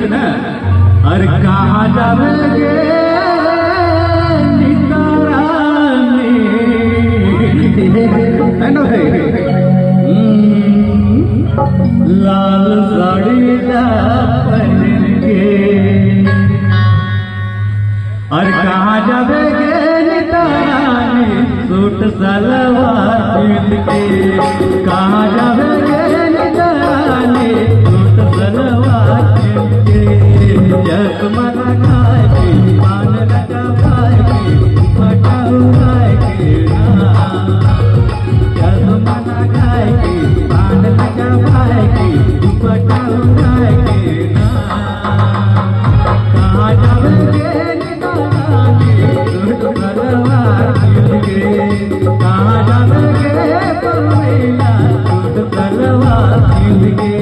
है ना। अरे कहाँ जावेगे नितारानी है ना भाई। लाल साड़ी पहन के अरे कहाँ जावेगे नितारानी सूट सलवार पहन के। कहाँ जावेगे नितारानी सूट सलवार पहन के। चश्मा लगाए के पान लगाए के पटाए के ना। चश्मा लगाए के पान लगाए के पटाए के ना। कहाँ जावेगे नितारानी सूट सलवार पहन के। कहाँ जावेगे परवैया सूट सलवार पहन के।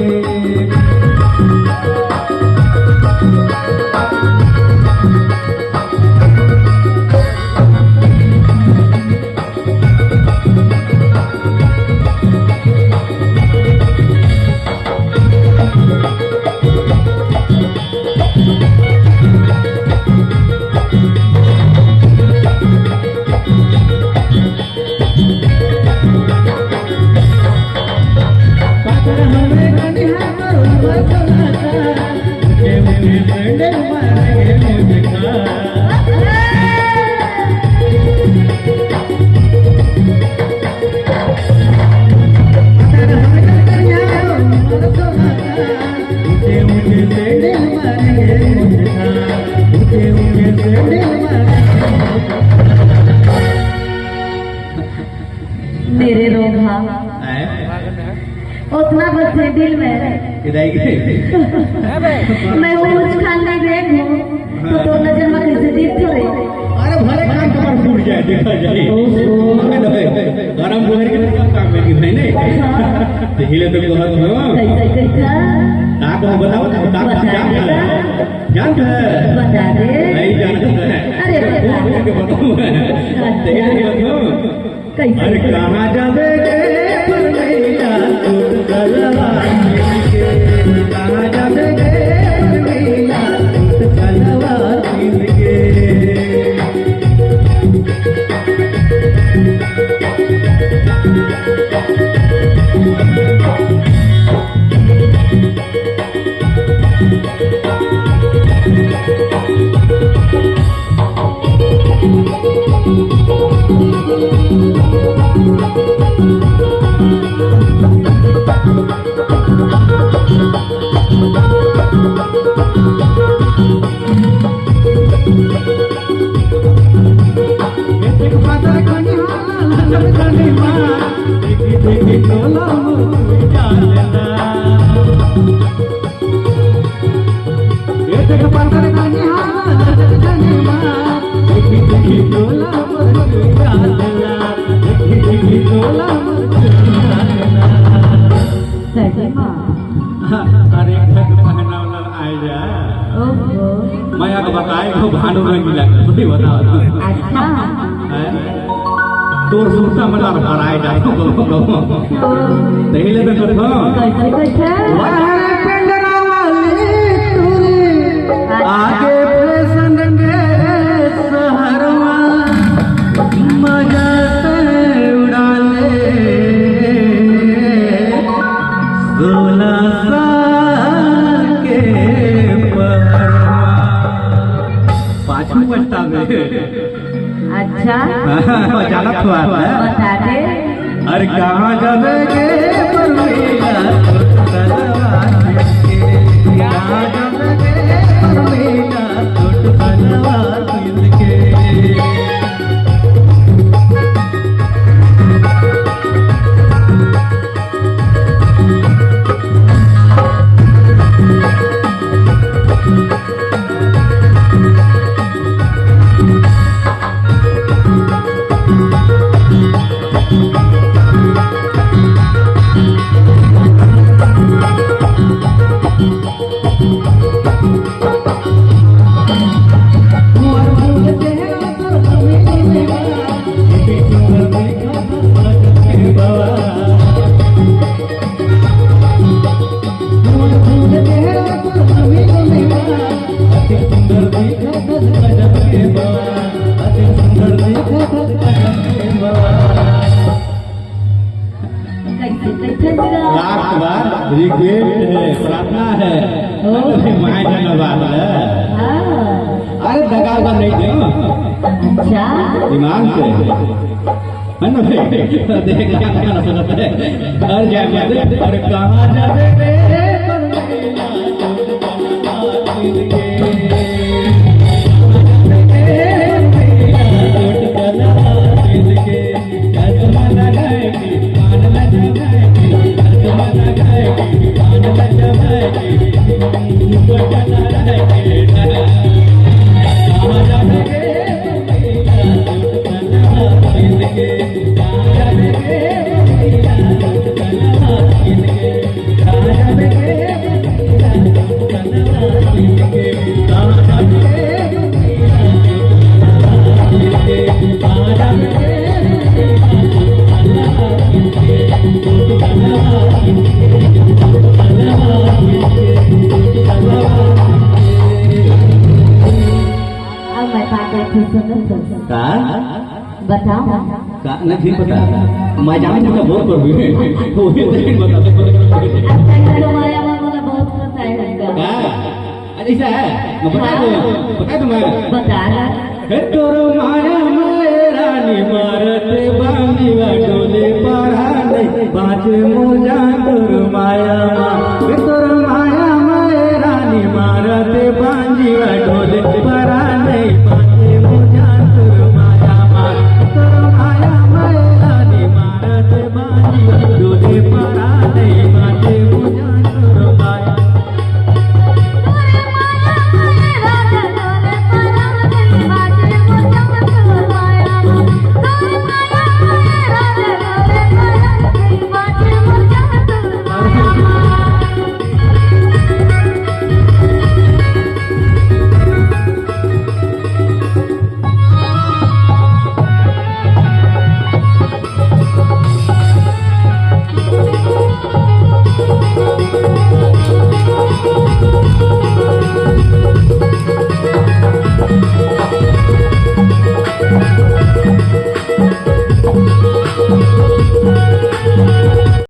मेरे रोहा उतना बस है दिल में। मैं वो कुछ खाने देखूं तो नजर में कैसे देख थोड़े। अरे भले खान कमर फूट जाए देखा जाए। गरम बुहर के काम में की भाई नहीं हिले तो बहुत हो। कैसा ना को बताओ ना जान है बता दे। नहीं जानता है। अरे बताओ कैसे। अरे कहाँ जावेगे परवैया सूट सलवार पहन के। कहाँ जावेगे परवैया सूट सलवार पहन के। मैं आपको बताए भानु में मिला बताओ। अच्छा तोर सूटा मतलब भराए जाए तो हिले तो करथो कैसे कैसे पेंडरा वाली तूरी आगे फैशन के शहरवा मजा से उड़ा ले 16 साल के पहरवा। पाँचवीं बजता में अच्छा जाना तो बता दे। अरे कहाँ जावेगे परवैया सूट सलवार पहन के। कहाँ जावेगे परवैया सूट सलवार पहन के। रिक्वेस्ट है, प्रार्थना है। अरे माय जाना बात है। हाँ, अरे दगा उगा नहीं दे अच्छा दिमाग से है ना भाई? देख क्या गाना सुनता है घर जाए मत अरे कहाँ जावे रे अब मैं पागल थी सुनो तो का बताओ का नहीं पता मैं जान का बहुत पर भी वो ही नहीं बता अच्छा तुम्हारा मामा बहुत पसंद है का ऐसा है मैं बता दूं मैं बता रहा हे तोरो माया